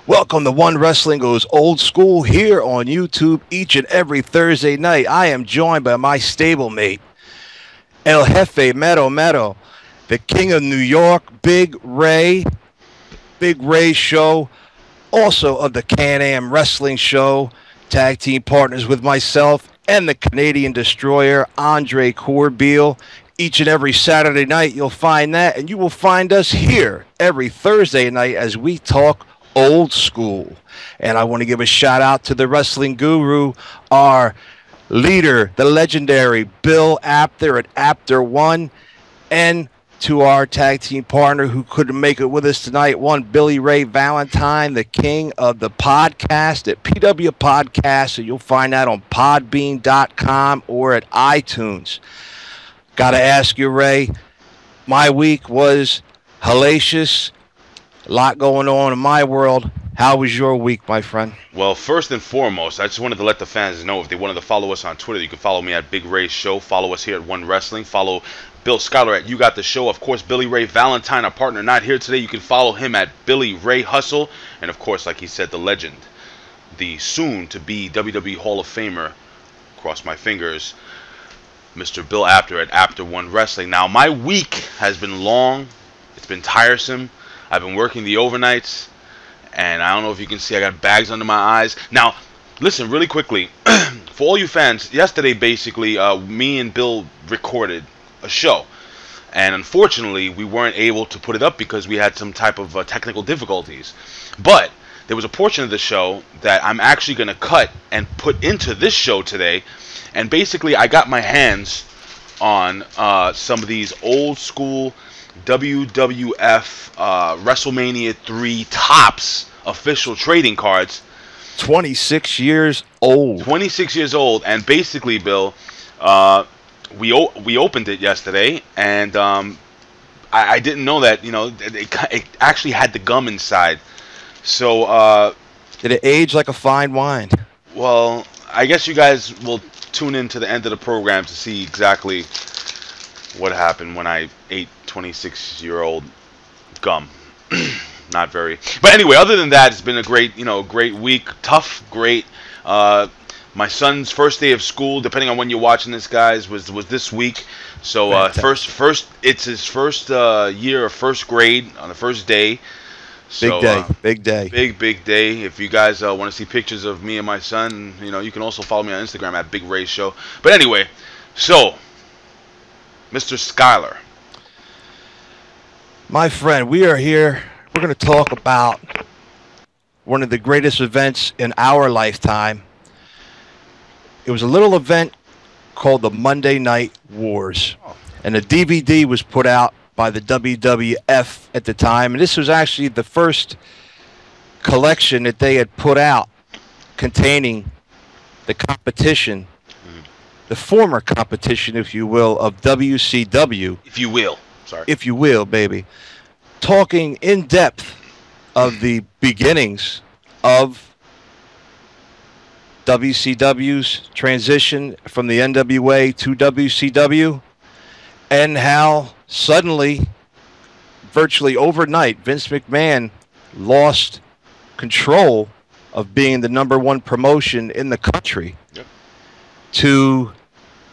Welcome to One Wrestling Goes Old School here on YouTube each and every Thursday night. I am joined by my stablemate, El Jefe Mero, the King of New York, Big Ray Show, also of the Can-Am Wrestling Show, tag team partners with myself and the Canadian Destroyer, Andre Corbeil. Each and every Saturday night you'll find that, and you will find us here every Thursday night as we talk old school. And I want to give a shout out to the wrestling guru, our leader, the legendary Bill Apter at Apter 1, and to our tag team partner who couldn't make it with us tonight, one Billy Ray Valentine, the king of the podcast at PW Podcast. So you'll find that on podbean.com or at iTunes. Got to ask you, Ray, my week was hellacious. A lot going on in my world. How was your week, my friend? Well, first and foremost, I just wanted to let the fans know if they wanted to follow us on Twitter, you can follow me at Big Ray Show. Follow us here at One Wrestling. Follow Bill Schuyler at You Got the Show. Of course, Billy Ray Valentine, our partner, not here today. You can follow him at Billy Ray Hustle. And, of course, like he said, the legend, the soon-to-be WWE Hall of Famer, cross my fingers, Mr. Bill Apter at Apter 1 Wrestling. Now, my week has been long. It's been tiresome. I've been working the overnights, and I don't know if you can see, I got bags under my eyes. Now, listen, really quickly, for all you fans, yesterday, basically, me and Bill recorded a show. And unfortunately, we weren't able to put it up because we had some type of technical difficulties. But there was a portion of the show that I'm actually going to cut and put into this show today. And basically, I got my hands on some of these old school WWF WrestleMania 3 Tops official trading cards. 26 years old. 26 years old. And basically, Bill, we opened it yesterday, and I didn't know that, you know, it actually had the gum inside. So did it age like a fine wine? Well, I guess you guys will tune in to the end of the program to see exactly what happened when I ate 26-year-old gum. Not very. But anyway, other than that, it's been a great week. Tough, great. My son's first day of school, depending on when you're watching this, guys, was this week. So it's his first year of first grade on the first day. So, big day. Big day. If you guys want to see pictures of me and my son, you know, you can also follow me on Instagram at Big Ray Show. But anyway, so, Mr. Schuyler. My friend, we are here. We're going to talk about one of the greatest events in our lifetime. It was a little event called the Monday Night Wars. And the DVD was put out by the WWF at the time. And this was actually the first collection that they had put out containing the competition, the former competition, if you will, of WCW. If you will. Sorry. If you will, baby. Talking in depth of the beginnings of WCW's transition from the NWA to WCW, and how suddenly, virtually overnight, Vince McMahon lost control of being the #1 promotion in the country to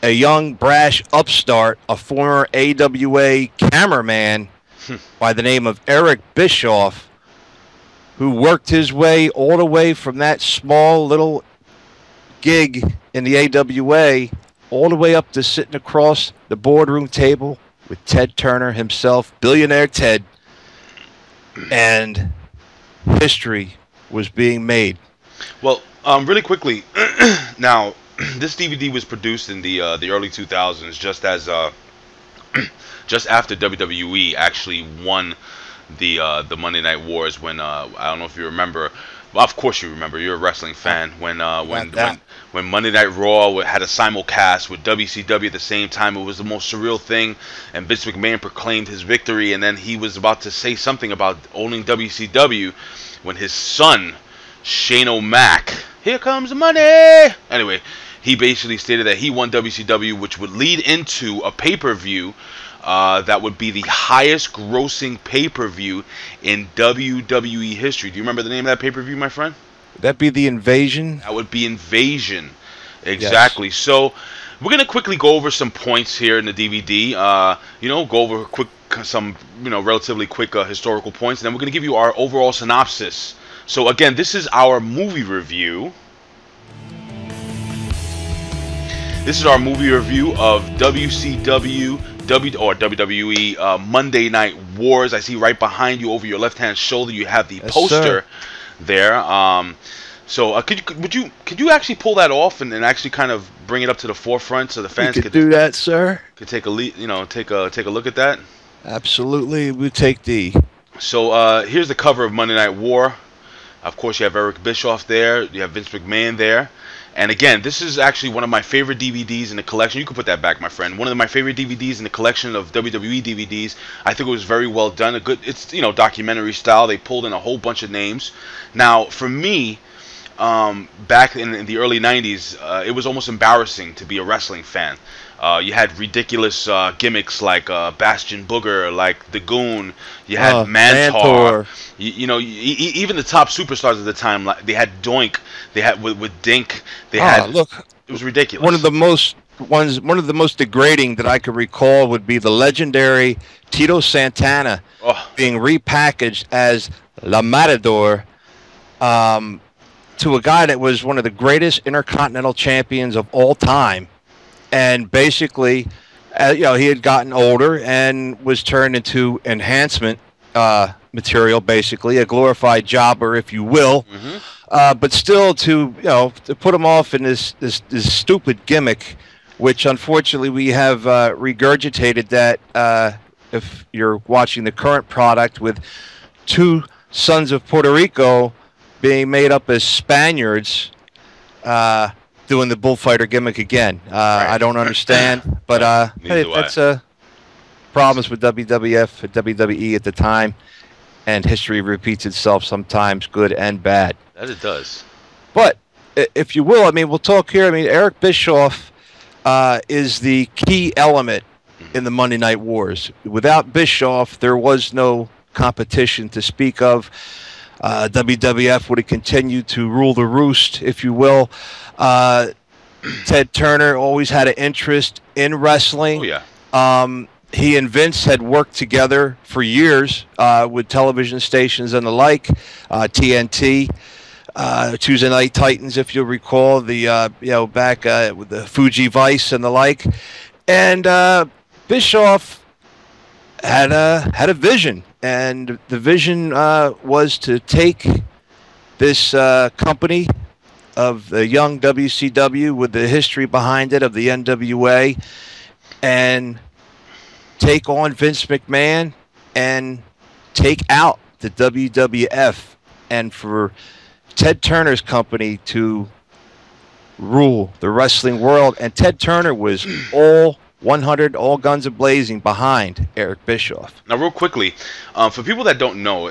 a young, brash upstart, a former AWA cameraman by the name of Eric Bischioff, who worked his way all the way from that small little gig in the AWA all the way up to sitting across the boardroom table with Ted Turner himself, billionaire Ted, and history was being made. Well, really quickly, now, this DVD was produced in the early 2000s, just after WWE actually won the Monday Night Wars. When I don't know if you remember. Well, of course you remember. You're a wrestling fan. When Monday Night Raw had a simulcast with WCW at the same time, it was the most surreal thing. And Vince McMahon proclaimed his victory, and then he was about to say something about owning WCW when his son, Shane O'Mac, here comes the money. Anyway, he basically stated that he won WCW, which would lead into a pay-per-view that would be the highest grossing pay-per-view in WWE history. Do you remember the name of that pay-per-view, my friend? Would that be the Invasion? That would be Invasion. Exactly. Yes. So we're going to quickly go over some points here in the DVD. Go over some relatively quick historical points, and then we're going to give you our overall synopsis. So again, this is our movie review. This is our movie review of WCW or WWE Monday Night Wars. I see right behind you over your left-hand shoulder you have the poster there. So could you actually pull that off and actually kind of bring it up to the forefront so the fans could do that, sir? Could take a take a look at that. Absolutely, we take the. So here's the cover of Monday Night War. Of course, you have Eric Bischioff there. You have Vince McMahon there. And again, this is actually one of my favorite DVDs in the collection. You can put that back, my friend. One of my favorite DVDs in the collection of WWE DVDs. I think it was very well done. It's documentary style. They pulled in a whole bunch of names. Now, for me, back in the early 90s, it was almost embarrassing to be a wrestling fan. You had ridiculous gimmicks like Bastion Booger, like the Goon. You had Mantor. Even the top superstars at the time, like they had Doink. They had with Dink. They had. Look, it was ridiculous. One of the most degrading that I could recall would be the legendary Tito Santana being repackaged as La Matador. To a guy that was one of the greatest intercontinental champions of all time. And basically, he had gotten older and was turned into enhancement material, basically a glorified jobber, if you will. Mm-hmm. But still, to put him off in this stupid gimmick, which unfortunately we have regurgitated that. If you're watching the current product with two sons of Puerto Rico being made up as Spaniards. Doing the bullfighter gimmick again. Right. I don't understand, but that's problems with WWF and WWE at the time, and history repeats itself sometimes, good and bad. As it does. But if you will, we'll talk here. Eric Bischioff is the key element in the Monday Night Wars. Without Bischioff, there was no competition to speak of. WWF would have continued to rule the roost, if you will. Ted Turner always had an interest in wrestling. Oh, yeah. He and Vince had worked together for years with television stations and the like. TNT, Tuesday Night Titans, if you'll recall, back with the Fuji Vice and the like. And Bischioff had a vision. And the vision was to take this company of the young WCW with the history behind it of the NWA and take on Vince McMahon and take out the WWF, and for Ted Turner's company to rule the wrestling world. And Ted Turner was all 100, all guns a-blazing behind Eric Bischioff. Now, real quickly, for people that don't know,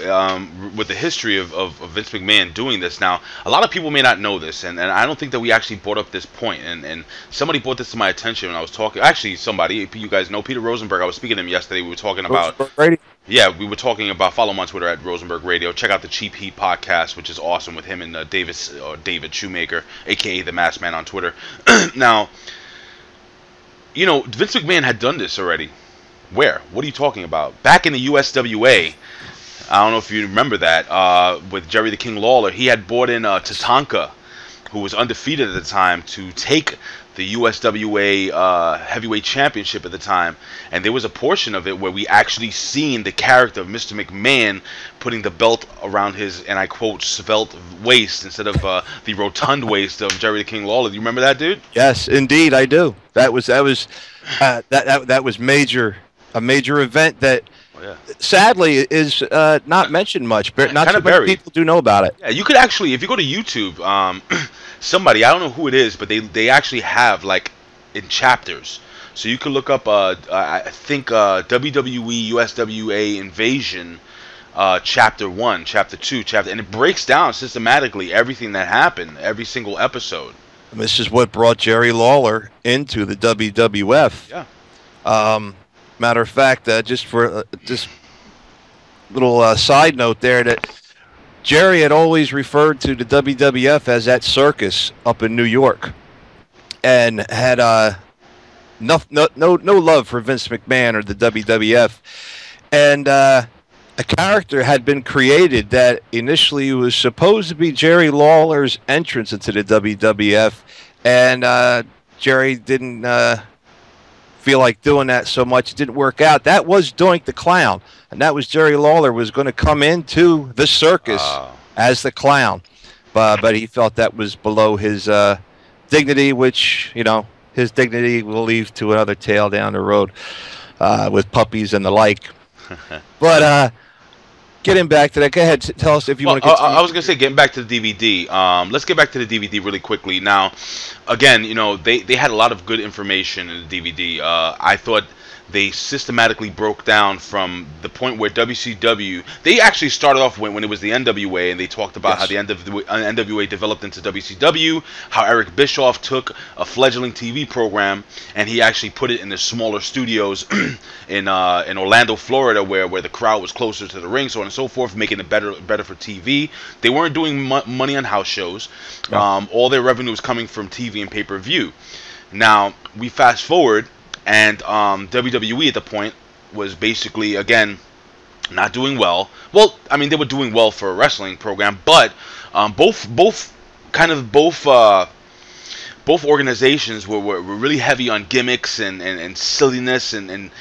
with the history of Vince McMahon doing this, now, a lot of people may not know this, and I don't think that we actually brought up this point, and somebody brought this to my attention when I was talking. Actually, somebody, you guys know, Peter Rosenberg, I was speaking to him yesterday, we were talking about... Yeah, we were talking about, follow him on Twitter at Rosenberg Radio. Check out the Cheap Heat podcast, which is awesome, with him and David Shoemaker, a.k.a. the Masked Man on Twitter. Now... Vince McMahon had done this already. Where? What are you talking about? Back in the USWA, I don't know if you remember that, with Jerry the King Lawler, he had brought in Tatanka, who was undefeated at the time, to take the USWA heavyweight championship at the time. And there was a portion of it where we actually seen the character of Mr. McMahon putting the belt around his, and I quote, svelte waist instead of the rotund waist of Jerry the King Lawler. Do you remember that, dude? Yes, indeed, I do. That was major, a major event that sadly is not mentioned much, but not too many people do know about it. Yeah, you could actually, if you go to YouTube, somebody, I don't know who it is, but they actually have, like, in chapters. So you can look up, I think, WWE USWA Invasion, Chapter 1, Chapter 2, and it breaks down systematically everything that happened, every single episode. And this is what brought Jerry Lawler into the WWF. Yeah. Matter of fact, just for just little side note there, that Jerry had always referred to the WWF as that circus up in New York, and had no love for Vince McMahon or the WWF. And a character had been created that initially was supposed to be Jerry Lawler's entrance into the WWF, and Jerry didn't feel like doing that so much. It didn't work out. That was Doink the Clown, and that was Jerry Lawler was going to come into the circus as the clown, but he felt that was below his dignity, which, you know, his dignity will leave to another tale down the road with puppies and the like. But getting back to that, go ahead, tell us if you want to continue. I was going to say, getting back to the DVD, let's get back to the DVD really quickly. Now, again, you know, they had a lot of good information in the DVD. I thought they systematically broke down from the point where WCW, they actually started off when it was the NWA, and they talked about how the NWA developed into WCW, how Eric Bischioff took a fledgling TV program and he actually put it in the smaller studios in Orlando, Florida, where the crowd was closer to the ring, so on and so forth, making it better for TV. They weren't doing money on house shows. All their revenue was coming from TV and pay-per-view. Now, we fast forward, and WWE at the point was basically, again, not doing well. Well, I mean, they were doing well for a wrestling program, but both organizations were really heavy on gimmicks and silliness, and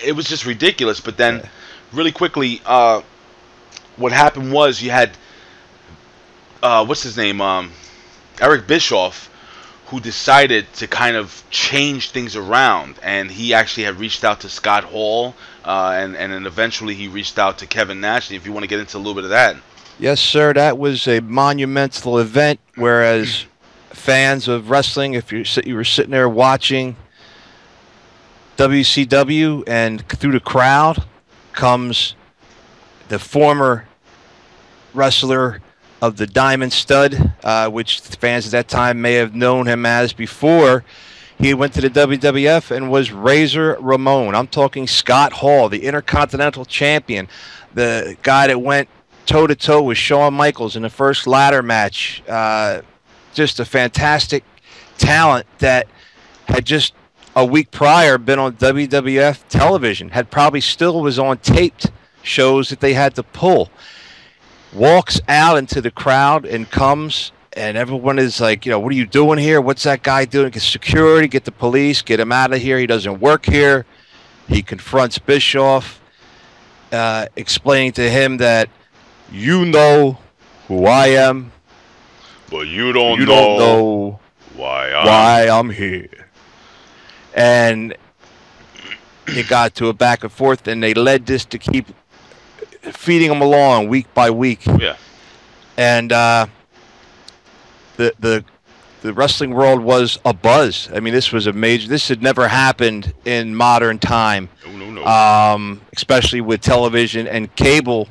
it was just ridiculous. But then, really quickly, what happened was you had what's his name, Eric Bischioff, who decided to kind of change things around, and he actually had reached out to Scott Hall, and then eventually he reached out to Kevin Nash. If you want to get into a little bit of that. Yes, sir. That was a monumental event. Whereas fans of wrestling, if you were sitting there watching WCW, and through the crowd comes the former wrestler of the Diamond Stud, which fans at that time may have known him as before he went to the WWF, and was Razor Ramon. I'm talking Scott Hall, the Intercontinental Champion, the guy that went toe-to-toe with Shawn Michaels in the first ladder match. Just a fantastic talent that had just a week prior been on WWF television, had probably still was on taped shows that they had to pull. Walks out into the crowd and comes, and everyone is like, you know, what are you doing here? What's that guy doing? Get security, get the police, get him out of here. He doesn't work here. He confronts Bischioff, explaining to him that, you know who I am, but you don't know why I'm here. And it got to a back and forth, and they led this to keep feeding him along week by week. Yeah. And the wrestling world was abuzz. I mean, this was a major. This had never happened in modern time. No. Especially with television and cable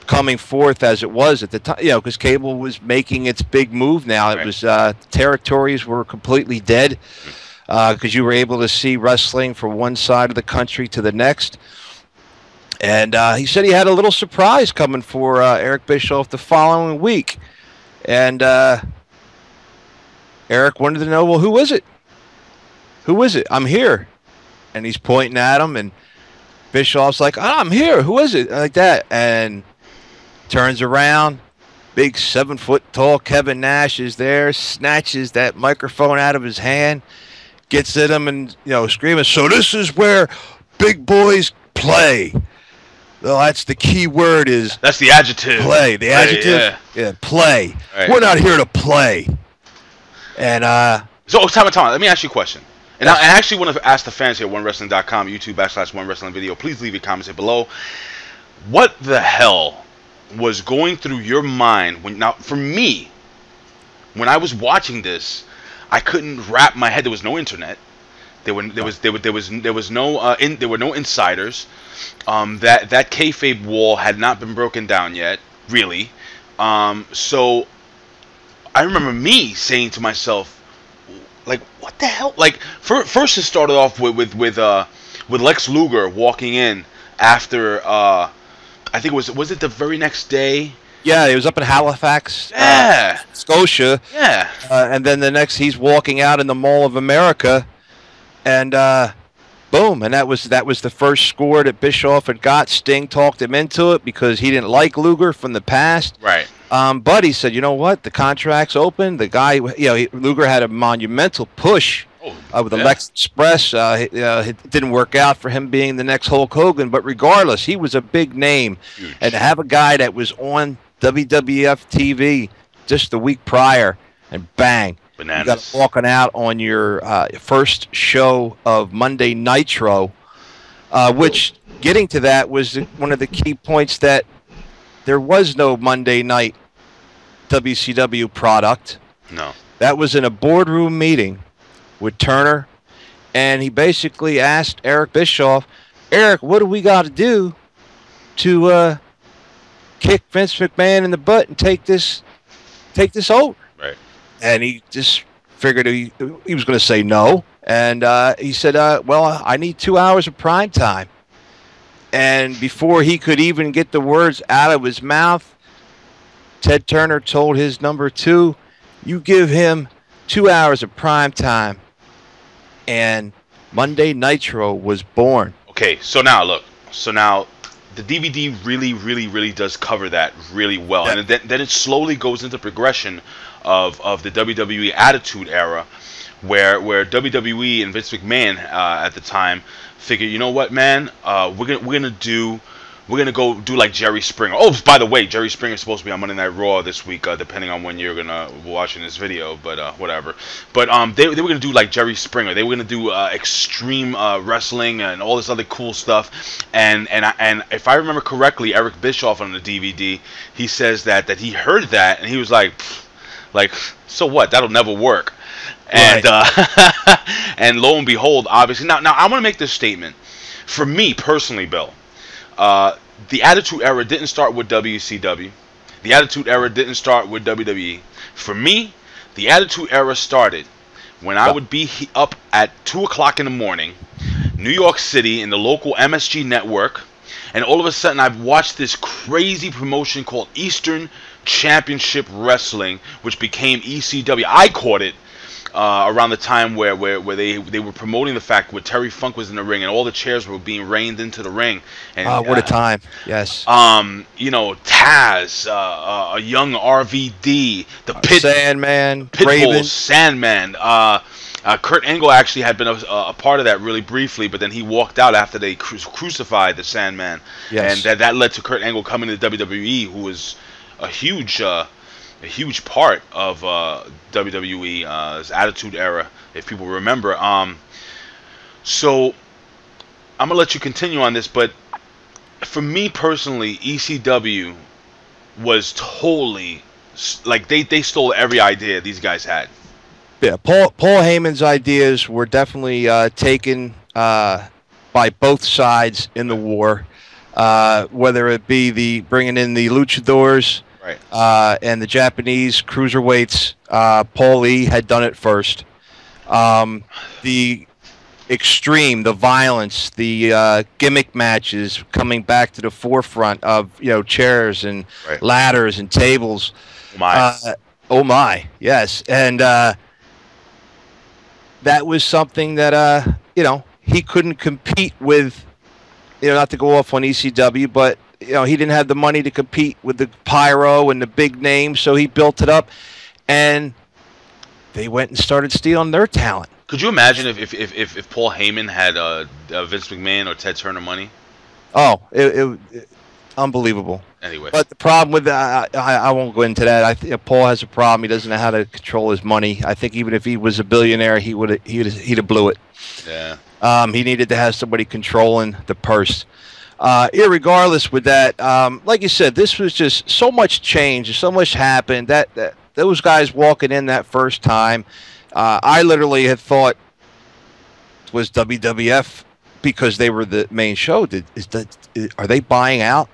coming forth as it was at the time. You know, because cable was making its big move. Now it was territories were completely dead because you were able to see wrestling from one side of the country to the next. And he said he had a little surprise coming for Eric Bischioff the following week. And Eric wanted to know, well, who is it? Who is it? I'm here. And he's pointing at him, and Bischioff's like, I'm here. Who is it? Like that. And turns around. Big 7-foot-tall Kevin Nash is there, snatches that microphone out of his hand, gets at him and, you know, screaming, so this is where big boys play. Well, that's the key word is... That's the adjective. Play. The adjective? Yeah, play. Right. We're not here to play. And, So, time. Let me ask you a question. And I actually want to ask the fans here at 1WRESTLING.com, YouTube/1WRESTLING video. Please leave your comments here below. What the hell was going through your mind when... Now, for me, when I was watching this, I couldn't wrap my head. There was no internet. There were no insiders. That kayfabe wall had not been broken down yet, really. So I remember me saying to myself, like, what the hell? Like, first it started off with Lex Luger walking in after I think was it the very next day? Yeah, he was up in Halifax, Yeah. Scotia. Yeah. And then the next, he's walking out in the Mall of America, and boom, and that was the first score that Bischioff had got. Sting talked him into it because he didn't like Luger from the past. Right. But he said, you know what? The contract's open. The guy, Luger had a monumental push with the Lex Express. It didn't work out for him being the next Hulk Hogan, but regardless, he was a big name. Huge. And to have a guy that was on WWF TV just the week prior, and bang, Bananas. you got walking out on your first show of Monday Nitro, which, getting to that, was one of the key points, that there was no Monday night WCW product. No. That was in a boardroom meeting with Turner, and he basically asked Eric Bischioff, Eric, what do we got to do to kick Vince McMahon in the butt and take this over? Right. And he just figured he was going to say no, and he said, well, I need 2 hours of prime time. And before he could even get the words out of his mouth, Ted Turner told his number 2, you give him 2 hours of prime time. And Monday Nitro was born. Okay, so now look. So now the DVD really does cover that really well. Yeah. And then it slowly goes into progression of the WWE Attitude Era, where WWE and Vince McMahon at the time figured, you know what, man, we're gonna go do like Jerry Springer. Oh, by the way, Jerry Springer is supposed to be on Monday Night Raw this week, depending on when you're gonna watching this video. But whatever. But they were gonna do like Jerry Springer. They were gonna do extreme wrestling and all this other cool stuff. And if I remember correctly, Eric Bischioff on the DVD, he says that he heard that and he was like, so what? That'll never work. And Right. And lo and behold, obviously, now I want to make this statement. For me personally, Bill, the Attitude Era didn't start with WCW. The Attitude Era didn't start with WWE. For me, the Attitude Era started when I would be up at 2 o'clock in the morning, New York City, in the local MSG network, and all of a sudden I've watched this crazy promotion called Eastern Championship Wrestling, which became ECW. I caught it around the time where they were promoting the fact where Terry Funk was in the ring and all the chairs were being rained into the ring. And What a time! Yes. You know, Taz, a young RVD, the Sandman, Pitbull, Raven. Sandman. Kurt Angle actually had been a part of that really briefly, but then he walked out after they crucified the Sandman. Yes. And that led to Kurt Angle coming to WWE, who was a huge part of WWE's Attitude Era, if people remember. So I'm gonna let you continue on this, but for me personally, ECW was totally like they stole every idea these guys had. Yeah, Paul Heyman's ideas were definitely taken by both sides in the war, whether it be the bringing in the luchadors. Right. And the Japanese cruiserweights, Paul Lee had done it first. The extreme, the violence, the gimmick matches coming back to the forefront of chairs and ladders and tables. Oh my, yes, and that was something that he couldn't compete with. Not to go off on ECW, but he didn't have the money to compete with the pyro and the big names, so he built it up, and they went and started stealing their talent. Could you imagine if Paul Heyman had Vince McMahon or Ted Turner money? Oh, it unbelievable. Anyway, but the problem with I won't go into that. I think Paul has a problem. He doesn't know how to control his money. I think even if he was a billionaire, he'd have blew it. Yeah. He needed to have somebody controlling the purse. Irregardless with that, like you said, this was just so much change, so much happened. That those guys walking in that first time, I literally had thought it was WWF because they were the main show. Are they buying out?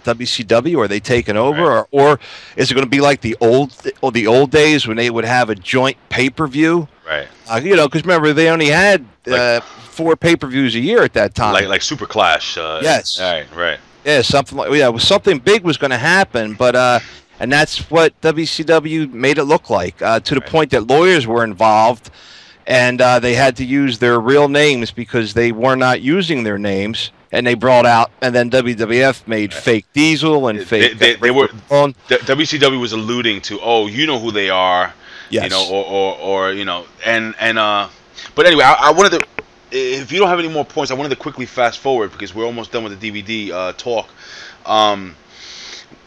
WCW? Are they taking over, Right. or is it going to be like the old days when they would have a joint pay-per-view? Right. Because remember they only had 4 pay-per-views a year at that time. Like Super Clash. Yes. Right. Yeah, something big was going to happen, but and that's what WCW made it look like, to the point that lawyers were involved, and they had to use their real names because they were not using their names. And they brought out, and then WWF made fake Diesel and fake. They were. WCW was alluding to, you know who they are, yes. or But anyway, I wanted to. If you don't have any more points, I wanted to quickly fast forward because we're almost done with the DVD talk.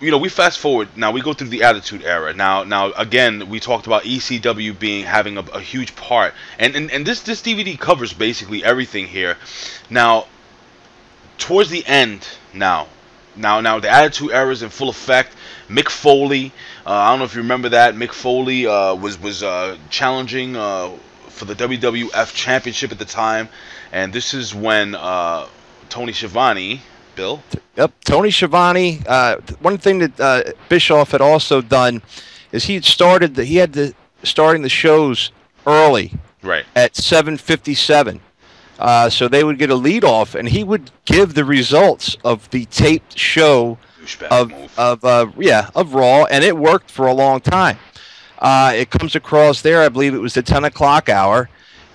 We fast forward now. We go through the Attitude Era. Now again, we talked about ECW having a huge part, and this DVD covers basically everything here. Now, towards the end, now the Attitude Era is in full effect. Mick Foley, I don't know if you remember that. Mick Foley was challenging for the WWF Championship at the time, and this is when Tony Schiavone, Bill. Yep, Tony Schiavone. One thing that Bischioff had also done is he had starting the shows early, right, at 7:57. So they would get a lead off, and he would give the results of the taped show of Raw, and it worked for a long time. It comes across there, I believe it was the 10 o'clock hour,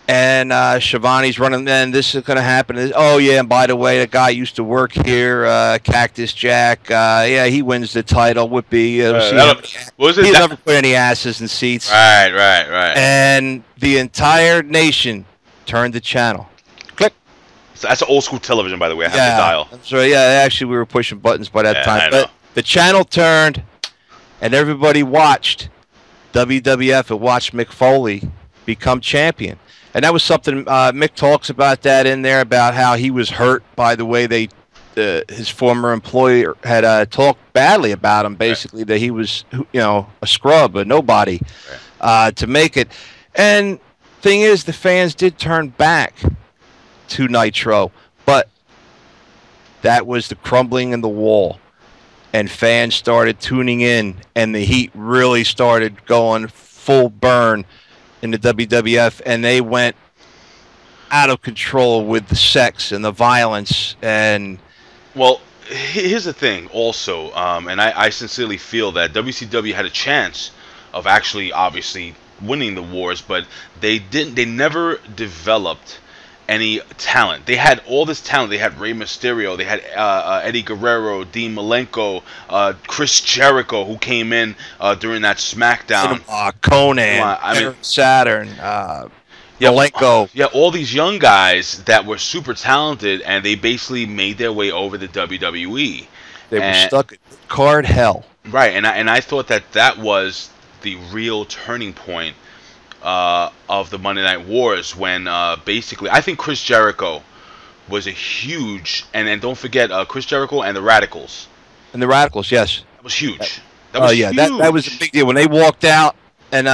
and Schiavone's running, and this is going to happen. Oh, yeah, and by the way, the guy used to work here, Cactus Jack. He wins the title. Whoopee. He never put any asses in seats. Right. And the entire nation turned the channel. Click. So that's old school television, by the way. I have the dial. So, actually, we were pushing buttons by that time. But the channel turned, and everybody watched WWF and watched Mick Foley become champion. And that was something Mick talks about that in there, about how he was hurt by the way his former employer had talked badly about him, basically, that he was, a scrub, a nobody, to make it. And thing is, the fans did turn back to Nitro, but that was the crumbling in the wall, and fans started tuning in, and the heat really started going full burn in the WWF, and they went out of control with the sex and the violence. And well, here's the thing also, and I sincerely feel that WCW had a chance of actually obviously winning the wars, but they never developed any talent. They had all this talent. They had Rey Mysterio, they had Eddie Guerrero, Dean Malenko, Chris Jericho, who came in during that SmackDown. Conan, Saturn, Malenko. Yeah, all these young guys that were super talented, and they basically made their way over to WWE. They were stuck in card hell. Right, and I thought that was the real turning point of the Monday Night Wars, when basically I think Chris Jericho was a huge, and don't forget Chris Jericho and the Radicals. And the Radicals, yes. That was huge. That was a big deal. When they walked out and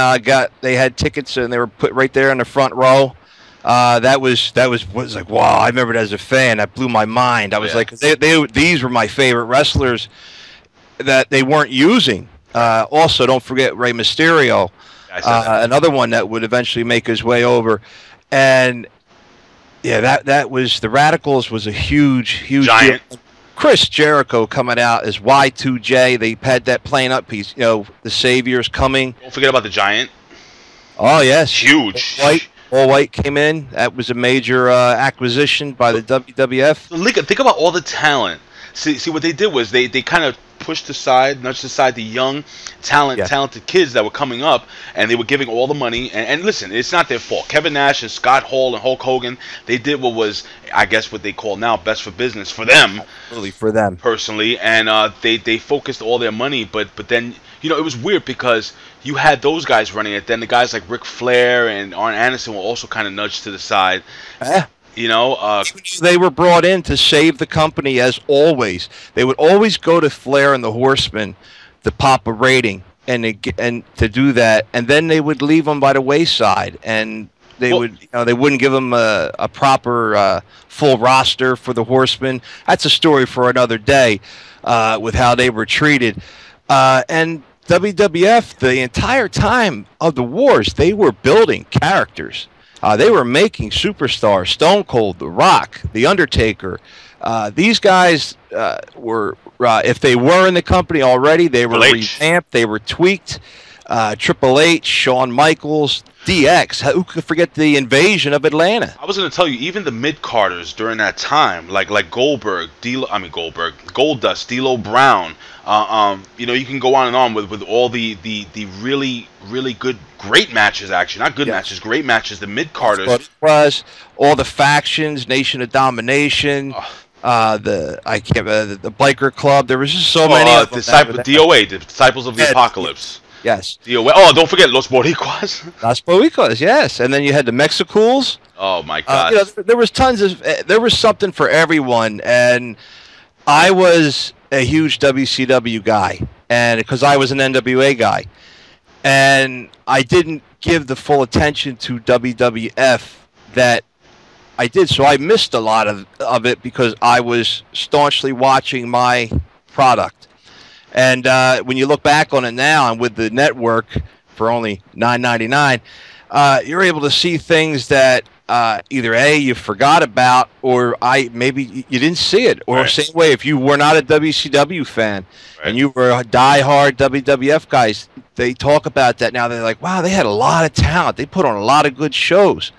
they had tickets and they were put right there in the front row. That was like, wow, I remember it as a fan. That blew my mind. I was like, these were my favorite wrestlers that they weren't using. Also, don't forget Rey Mysterio. Another one that would eventually make his way over, and that was the Radicals was a huge giant deal. Chris Jericho coming out as Y2J. They had that playing up piece. The Savior's coming. Don't forget about the Giant. Oh yes, huge. All White came in. That was a major acquisition by the WWF. Think about all the talent. See what they did was they kind of nudged aside the young, talented kids that were coming up, and they were giving all the money. And listen, it's not their fault. Kevin Nash and Scott Hall and Hulk Hogan, they did what was, I guess, what they call now best for business for them. Really, for them personally, and they focused all their money. But then it was weird because you had those guys running it. Then the guys like Ric Flair and Arn Anderson were also kind of nudged to the side. They were brought in to save the company, as always. They would always go to Flair and the Horsemen to pop a rating and to do that, and then they would leave them by the wayside. And They they wouldn't give them a proper full roster for the Horsemen. That's a story for another day with how they were treated. And WWF, the entire time of the wars, they were building characters. They were making superstars. Stone Cold, The Rock, The Undertaker. These guys were, if they were in the company already, they were revamped, they were tweaked. Triple H, Shawn Michaels, DX. Who could forget the invasion of Atlanta? I was going to tell you, even the mid-carders during that time, like Goldberg, Goldust, D'Lo Brown. You can go on and on with all the really, really good, great matches, actually. Not good matches, great matches. The mid-carders. It was all the factions, Nation of Domination, the Biker Club. There was just so many of them. DOA, the Disciples of the Apocalypse. Yes. DOA. Oh, don't forget Los Boricuas. Los Boricuas, yes. And then you had the Mexicools. Oh my God. There was there was something for everyone, and I was a huge WCW guy, and because I was an NWA guy, and I didn't give the full attention to WWF that I did, so I missed a lot of it because I was staunchly watching my product. And when you look back on it now, and with the network for only $9.99, you're able to see things that either A, you forgot about, or maybe you didn't see it. Or same way, if you were not a WCW fan and you were a diehard WWF guys, they talk about that now. They're like, wow, they had a lot of talent. They put on a lot of good shows.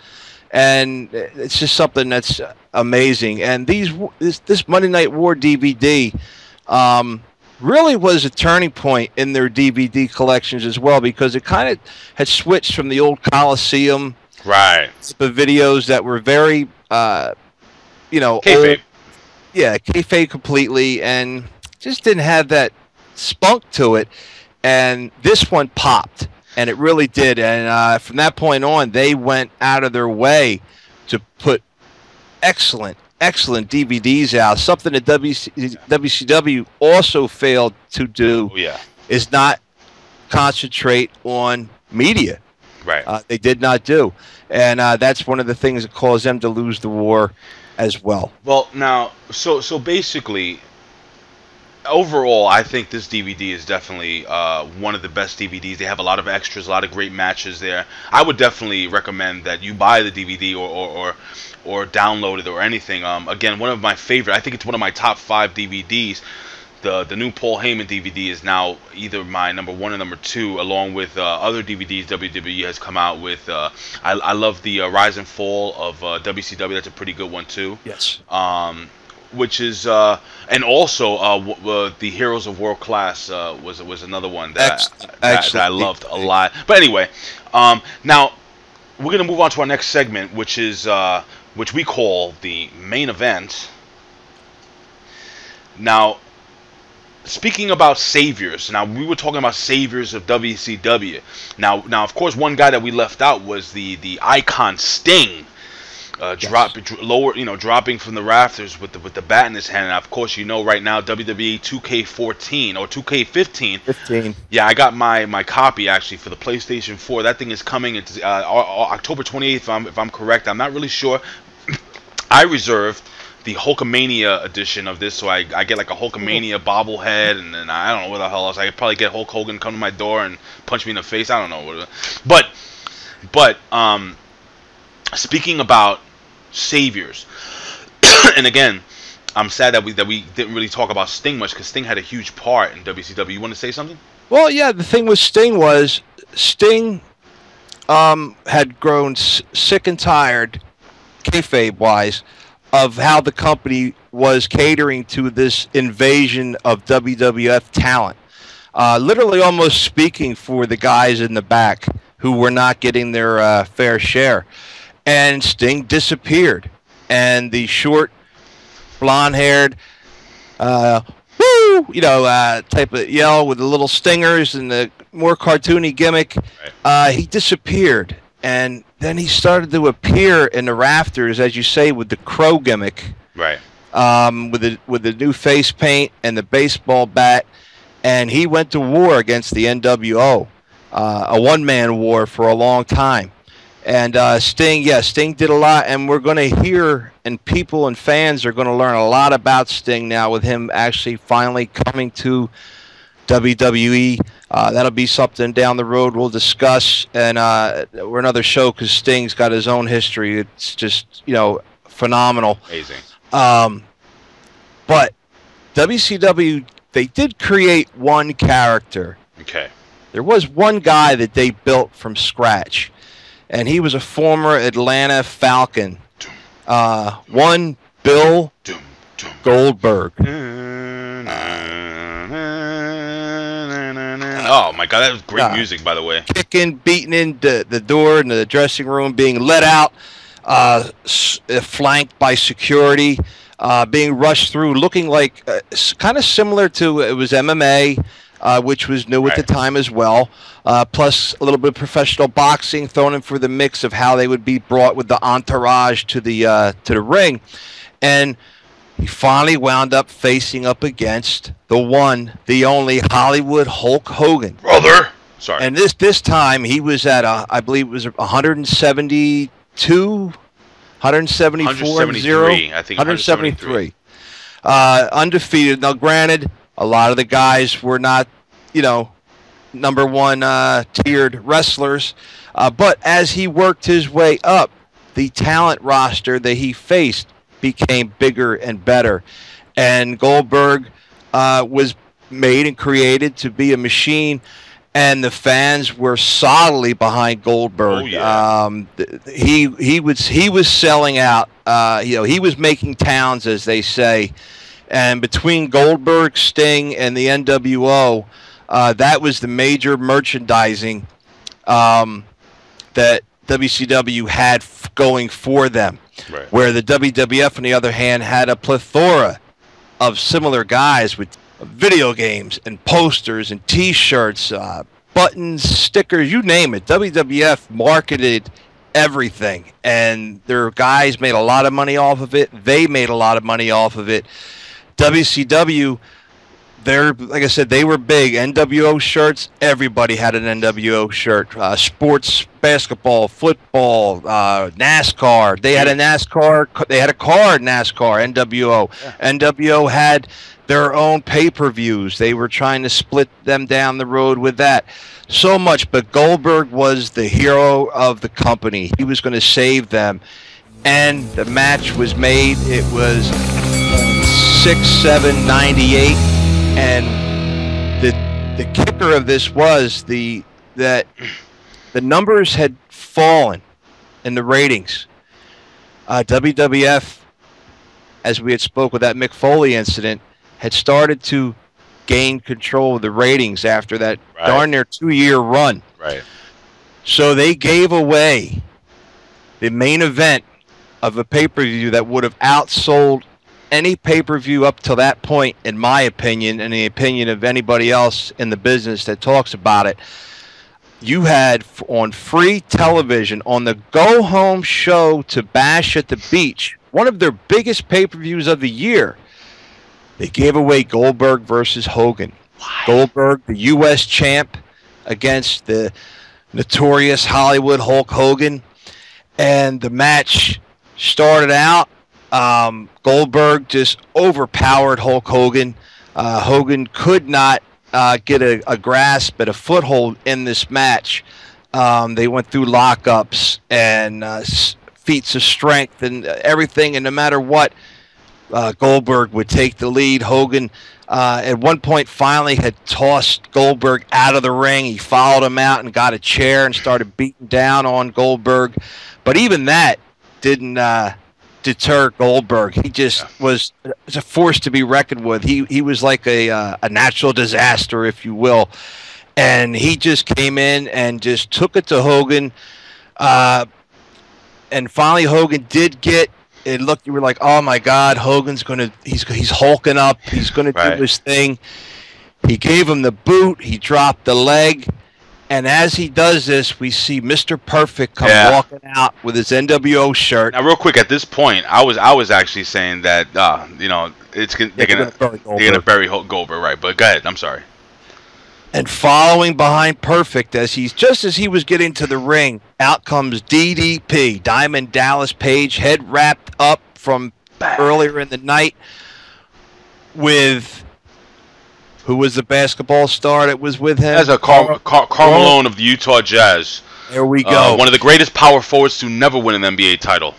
And it's just something that's amazing. And this Monday Night War DVD really was a turning point in their DVD collections as well, because it kind of had switched from the old Coleseum the videos that were very kayfabe. Old, kayfabe completely, and just didn't have that spunk to it. And this one popped, and it really did. And from that point on, they went out of their way to put excellent DVDs out. Something that WCW also failed to do is not concentrate on media. They did not do. And that's one of the things that caused them to lose the war as well. Well, now, so basically, overall, I think this DVD is definitely one of the best DVDs. They have a lot of extras, a lot of great matches there. I would definitely recommend that you buy the DVD or download it or anything. Again, one of my favorite, I think it's one of my top 5 DVDs. The new Paul Heyman DVD is now either my number 1 or number 2, along with other DVDs WWE has come out with. I love the Rise and Fall of WCW. That's a pretty good one too. Yes. Which is and also the Heroes of World Class was another one that I loved a lot. But anyway, now we're gonna move on to our next segment, which is which we call the main event. Now, speaking about saviors, now we were talking about saviors of WCW. Now, of course, one guy that we left out was the icon Sting. Dropping from the rafters with the bat in his hand. And of course, right now WWE 2K14 or 2K15. 15. Yeah, I got my copy actually for the PlayStation 4. That thing is coming. It's October 28th, if I'm correct. I'm not really sure. I reserved the Hulkamania edition of this, so I get like a Hulkamania bobblehead, and then I don't know what the hell else. I could probably get Hulk Hogan come to my door and punch me in the face. I don't know. But speaking about saviors, and again, I'm sad that we didn't really talk about Sting much, because Sting had a huge part in WCW. You want to say something? Well, yeah, the thing with Sting was Sting had grown sick and tired, kayfabe-wise, of how the company was catering to this invasion of WWF talent. Literally almost speaking for the guys in the back who were not getting their fair share. And Sting disappeared. And the short, blonde-haired, type of yell with the little stingers and the more cartoony gimmick, he disappeared. And then he started to appear in the rafters, as you say, with the crow gimmick, right? With the new face paint and the baseball bat, and he went to war against the NWO, a one-man war for a long time. And Sting did a lot, and we're going to hear, and people and fans are going to learn a lot about Sting now with him actually finally coming to WWE. That'll be something down the road we'll discuss, and we're another show because Sting's got his own history. It's just, phenomenal. Amazing. But WCW, they did create one character. Okay. There was one guy that they built from scratch, and he was a former Atlanta Falcon. One Bill Goldberg. Oh my God, that was great music, by the way. Kicking, beating in the door in the dressing room, being let out, flanked by security, being rushed through, looking like kind of similar to it was MMA. Which was new at the time as well, plus a little bit of professional boxing thrown in for the mix of how they would be brought with the entourage to the ring. And he finally wound up facing up against the one, the only Hollywood Hulk Hogan. Brother! Sorry. And this time he was at, I believe it was 172, 174, 173, I think 173. Undefeated. Now, granted, a lot of the guys were not, number one tiered wrestlers. But as he worked his way up, the talent roster that he faced became bigger and better. And Goldberg was made and created to be a machine. And the fans were solidly behind Goldberg. Oh, yeah. He was selling out. He was making towns, as they say. And between Goldberg, Sting, and the NWO, that was the major merchandising that WCW had going for them. Right. Where the WWF, on the other hand, had a plethora of similar guys with video games and posters and T-shirts, buttons, stickers, you name it. WWF marketed everything, and their guys made a lot of money off of it. They made a lot of money off of it. WCW, like I said, they were big. NWO shirts, everybody had an NWO shirt. Sports, basketball, football, NASCAR. They had a NASCAR. They had a car, NASCAR, NWO. Yeah. NWO had their own pay-per-views. They were trying to split them down the road with that. So much, but Goldberg was the hero of the company. He was going to save them. And the match was made. It was 6/7/98, and the kicker of this was that the numbers had fallen in the ratings. WWF, as we had spoke with that Mick Foley incident, had started to gain control of the ratings after that darn near 2-year run. Right. So they gave away the main event of a pay-per-view that would have outsold any pay-per-view up to that point, in my opinion, and the opinion of anybody else in the business that talks about it. You had on free television, on the go-home show to Bash at the Beach, one of their biggest pay-per-views of the year, they gave away Goldberg versus Hogan. Why? Goldberg, the U.S. champ, against the notorious Hollywood Hulk Hogan. And the match started out, Goldberg just overpowered Hulk Hogan. Hogan could not get a grasp at a foothold in this match. They went through lockups and feats of strength and everything, and no matter what, Goldberg would take the lead. Hogan at one point finally had tossed Goldberg out of the ring. He followed him out and got a chair and started beating down on Goldberg. But even that didn't deter Goldberg. He just was a force to be reckoned with. He was like a natural disaster, if you will. And he just came in and just took it to Hogan. And finally Hogan did get it. Looked, you were like, oh my God, Hogan's he's hulking up. He's gonna do his thing. He gave him the boot. He dropped the leg. And as he does this, we see Mr. Perfect come walking out with his NWO shirt. Now, real quick, at this point, I was actually saying that they're gonna bury Goldberg, right? But go ahead. I'm sorry. And following behind Perfect, as he was getting to the ring, out comes DDP, Diamond Dallas Page, head wrapped up from earlier in the night with, who was the basketball star that was with him? As a Carl Malone of the Utah Jazz. There we go. One of the greatest power forwards to never win an NBA title.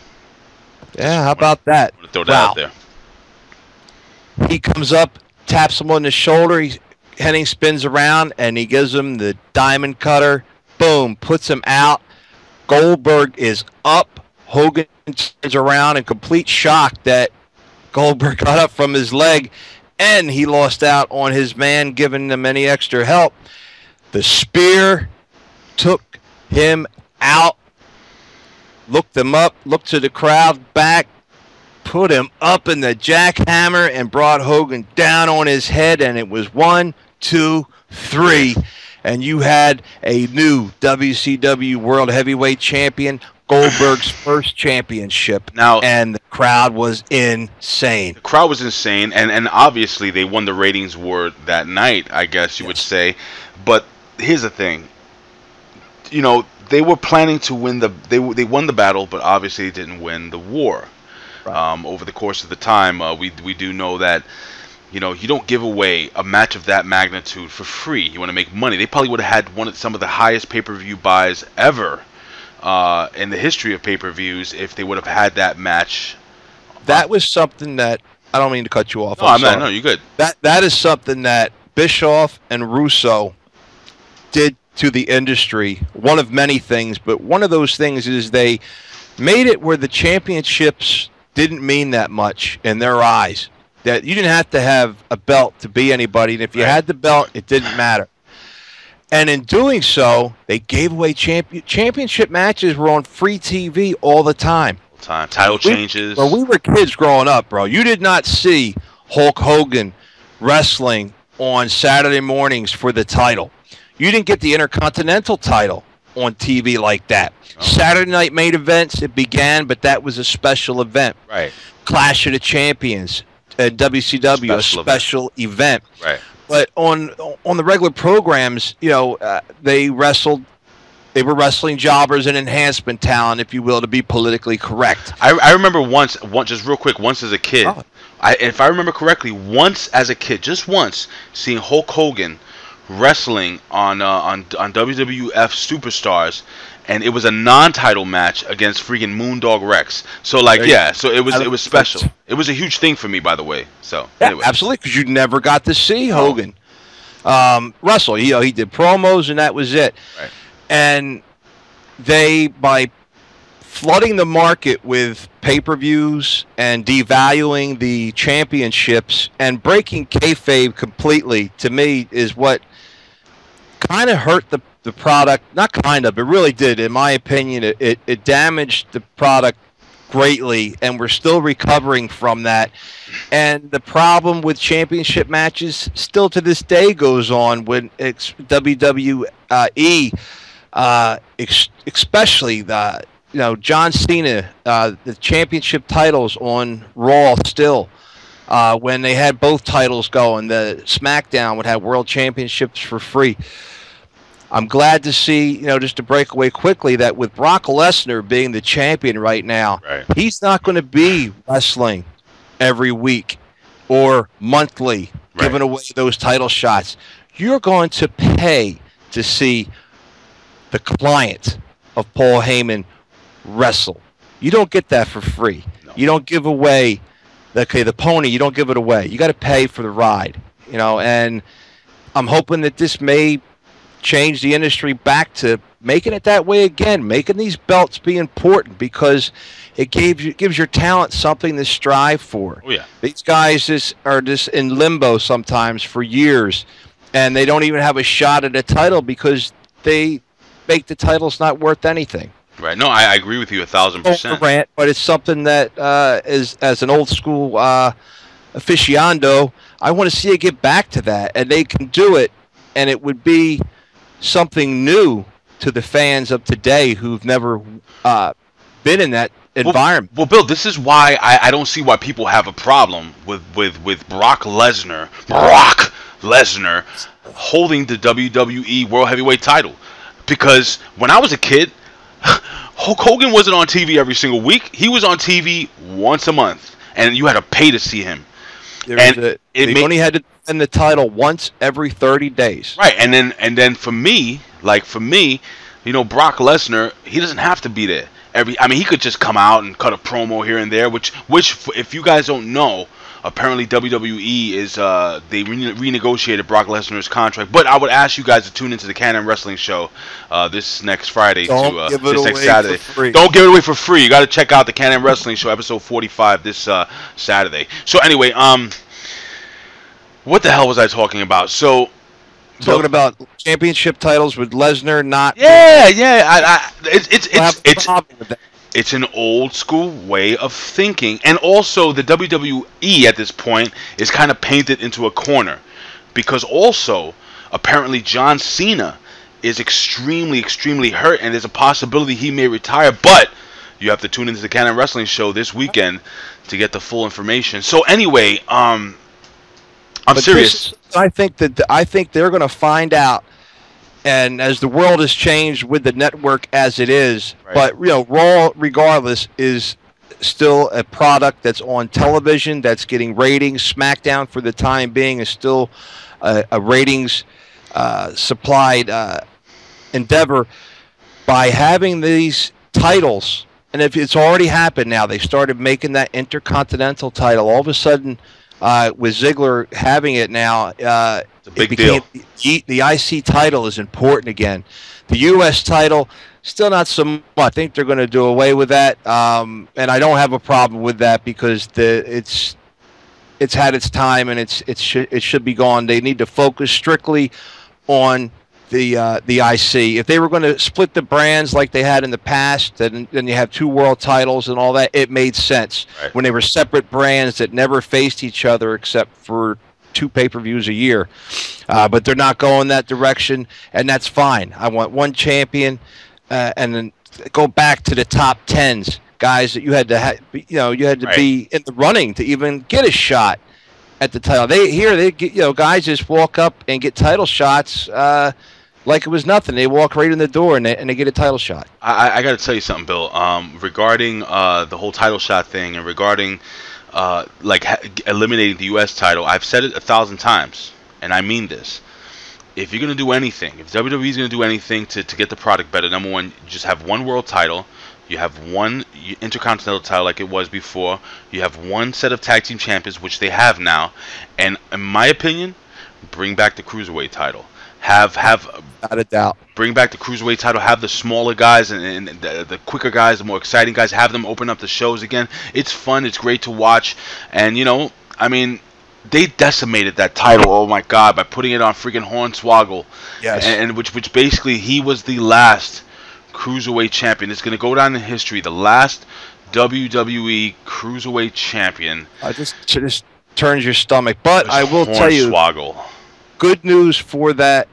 Yeah, how about that? I'm gonna throw that out there. He comes up, taps him on the shoulder. Henning spins around, and he gives him the diamond cutter. Boom, puts him out. Goldberg is up. Hogan turns around in complete shock that Goldberg got up from his leg, and he lost out on his man giving him any extra help. The spear took him out, looked him up, looked to the crowd back, put him up in the jackhammer, and brought Hogan down on his head, and it was 1, 2, 3, and you had a new WCW World Heavyweight Champion, Goldberg's first championship. Now, and the crowd was insane. The crowd was insane, and obviously they won the ratings war that night, I guess you would say. But here's the thing, you know, they were planning to win they won the battle, but obviously they didn't win the war. Right. Over the course of the time, we do know that, you know, you don't give away a match of that magnitude for free. You want to make money. They probably would have had some of the highest pay-per-view buys ever in the history of pay-per-views if they would have had that match. That was something that, I don't mean to cut you off. No, I'm not. No, you're good. That is something that Bischioff and Russo did to the industry. One of many things, but one of those things is they made it where the championships didn't mean that much in their eyes. That you didn't have to have a belt to be anybody, and if you had the belt, it didn't matter. And in doing so, they gave away championship matches were on free TV all the time. Title changes. When we were kids growing up, bro, you did not see Hulk Hogan wrestling on Saturday mornings for the title. You didn't get the Intercontinental title on TV like that. Oh. Saturday night main events, it began, but that was a special event. Right. Clash of the Champions. WCW, special event. Right. But on the regular programs, you know, they were wrestling jobbers and enhancement talent, if you will, to be politically correct. I remember once, just real quick, once as a kid, if I remember correctly, once as a kid, just once, seeing Hulk Hogan wrestling on WWF Superstars, and it was a non-title match against freaking Moondog Rex. So like, yeah, so it was special. It was a huge thing for me, by the way. So yeah, anyway. Absolutely, because you never got to see Hogan wrestle. You know, he did promos and that was it. Right. And they, by flooding the market with pay-per-views and devaluing the championships and breaking kayfabe completely, to me, is what kind of hurt the product. Not kind of, it really did. In my opinion, it damaged the product greatly, and we're still recovering from that. And the problem with championship matches still to this day goes on when it's WWE, especially the, you know, John Cena, the championship titles on Raw still. When they had both titles going, the SmackDown would have world championships for free. I'm glad to see, you know, just to break away quickly, that with Brock Lesnar being the champion right now, he's not going to be wrestling every week or monthly, giving away those title shots. You're going to pay to see the client of Paul Heyman wrestle. You don't get that for free. No. You don't give away the pony. You don't give it away. You got to pay for the ride, you know. And I'm hoping that this may change the industry back to making it that way again, making these belts be important, because it gives your talent something to strive for. Oh, yeah. These guys are just in limbo sometimes for years, and they don't even have a shot at a title because they make the titles not worth anything. Right. No, I agree with you 1,000%. But it's something that as an old school aficionado, I want to see it get back to that, and they can do it, and it would be something new to the fans of today who've never been in that environment. Well, Bill, this is why I don't see why people have a problem with Brock Lesnar. Brock Lesnar holding the WWE World Heavyweight title. Because when I was a kid, Hulk Hogan wasn't on TV every single week. He was on TV once a month, and you had to pay to see him. They only had to defend the title once every 30 days. Right, and then for me, you know, Brock Lesnar, he doesn't have to be there. I mean, he could just come out and cut a promo here and there, which if you guys don't know, apparently WWE is they renegotiated Brock Lesnar's contract. But I would ask you guys to tune into the Can-Am Wrestling show this next Friday this next Saturday. Don't give it away for free. You got to check out the Can-Am Wrestling show, episode 45, this Saturday. So anyway, what the hell was I talking about? So. Talking about championship titles with Lesnar, not it's an old school way of thinking, and also the WWE at this point is kind of painted into a corner, because also apparently John Cena is extremely hurt, and there's a possibility he may retire. But you have to tune into the Can-Am Wrestling show this weekend to get the full information. So anyway, I'm serious. I think they're going to find out, and as the world has changed with the network as it is, right. But you know, Raw, regardless, is still a product that's on television, that's getting ratings. SmackDown, for the time being, is still a ratings supplied endeavor. By having these titles, and if it's already happened now, they started making that Intercontinental title. All of a sudden, with Ziggler having it now, it's a big deal. The IC title is important again. The U.S. title, still not so much. I think they're going to do away with that, and I don't have a problem with that, because it's had its time, and it should be gone. They need to focus strictly on the IC. If they were going to split the brands like they had in the past, then you have two world titles and all that, it made sense. Right. When they were separate brands that never faced each other except for 2 pay-per-views a year. But they're not going that direction, and that's fine. I want one champion, and then go back to the top 10s, guys that you had to be in the running to even get a shot at the title. They get, guys just walk up and get title shots like it was nothing. They walk right in the door and they get a title shot. I got to tell you something, Bill. Regarding the whole title shot thing, and regarding eliminating the U.S. title, I've said it 1,000 times, and I mean this. If you're gonna do anything, if WWE is gonna do anything to get the product better, number one, you just have one world title. You have one Intercontinental title like it was before. You have one set of tag team champions, which they have now. And in my opinion, bring back the Cruiserweight title. Have without a doubt. Bring back the Cruiserweight title. Have the smaller guys and the quicker guys, the more exciting guys. Have them open up the shows again. It's fun. It's great to watch. And I mean, they decimated that title. Oh my God! By putting it on freaking Hornswoggle. Yes. And which basically he was the last Cruiserweight champion. It's going to go down in history. The last WWE Cruiserweight champion. Just turns your stomach. But I will tell you, good news for that,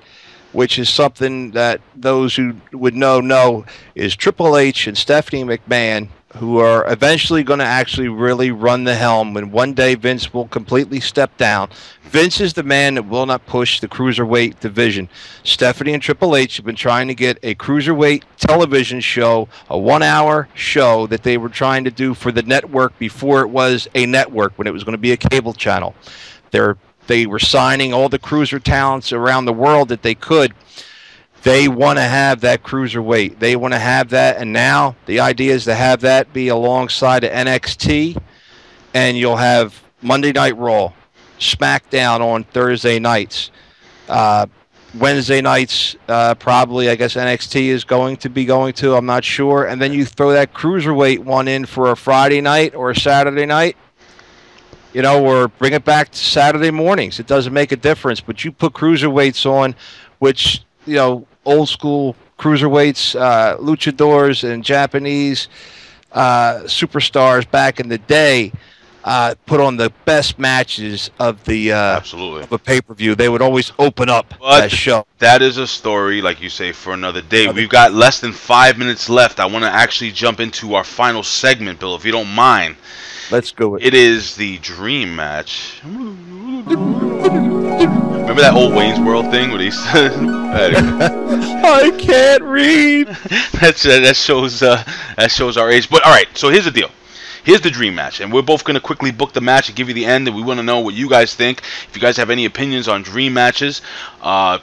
which is something that those who would know, is Triple H and Stephanie McMahon, who are eventually going to actually really run the helm when one day Vince will completely step down. Vince is the man that will not push the Cruiserweight division. Stephanie and Triple H have been trying to get a Cruiserweight television show, a 1-hour show that they were trying to do for the network before it was a network, when it was going to be a cable channel. They were signing all the cruiser talents around the world that they could. They want to have that Cruiserweight. They want to have that, and now the idea is to have that be alongside of NXT, and you'll have Monday Night Raw, SmackDown on Thursday nights, Wednesday nights, probably, I guess NXT is going to, I'm not sure, and then you throw that Cruiserweight one in for a Friday night or a Saturday night, or bring it back to Saturday mornings. It doesn't make a difference, but you put Cruiserweights on, which, old school cruiserweights, luchadors, and Japanese superstars back in the day put on the best matches of the absolutely of a pay-per-view. They would always open up that show. That is a story, like you say, for another day. We've got less than 5 minutes left. I want to actually jump into our final segment, Bill, if you don't mind. Let's go. It is the Dream Match. Remember that old Wayne's World thing where they said, I can't read. that shows our age. But all right, so here's the deal. Here's the dream match, and we're both going to quickly book the match and give you the end, and we want to know what you guys think. If you guys have any opinions on dream matches,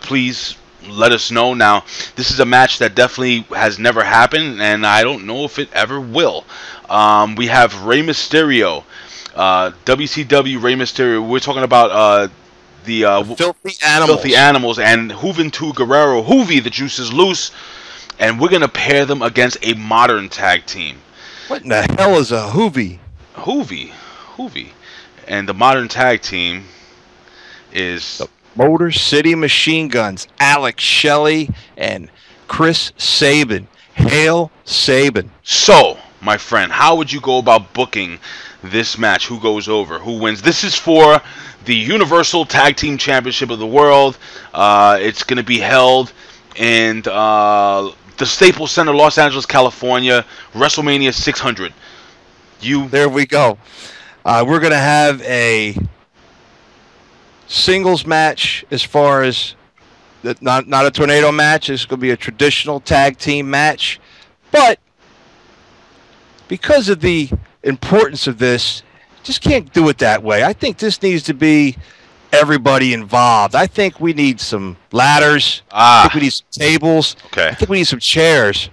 please let us know. Now, this is a match that definitely has never happened, and I don't know if it ever will. We have Rey Mysterio, WCW Rey Mysterio. We're talking about the Filthy Animals, and Juventud Guerrera, Juvi, the juice is loose, and we're going to pair them against a modern tag team. What in the hell is a Juvi? Juvi. And the modern tag team is the Motor City Machine Guns, Alex Shelley and Chris Sabin. Hail Sabin. So, my friend, how would you go about booking this match? Who goes over? Who wins? This is for the Universal Tag Team Championship of the World. It's going to be held in the Staples Center, Los Angeles, California, WrestleMania 600. There we go. We're going to have a singles match as far as not a tornado match. It's going to be a traditional tag team match. But because of the importance of this, just can't do it that way. I think this needs to be everybody involved. I think we need some ladders. I think we need some tables. Okay. I think we need some chairs.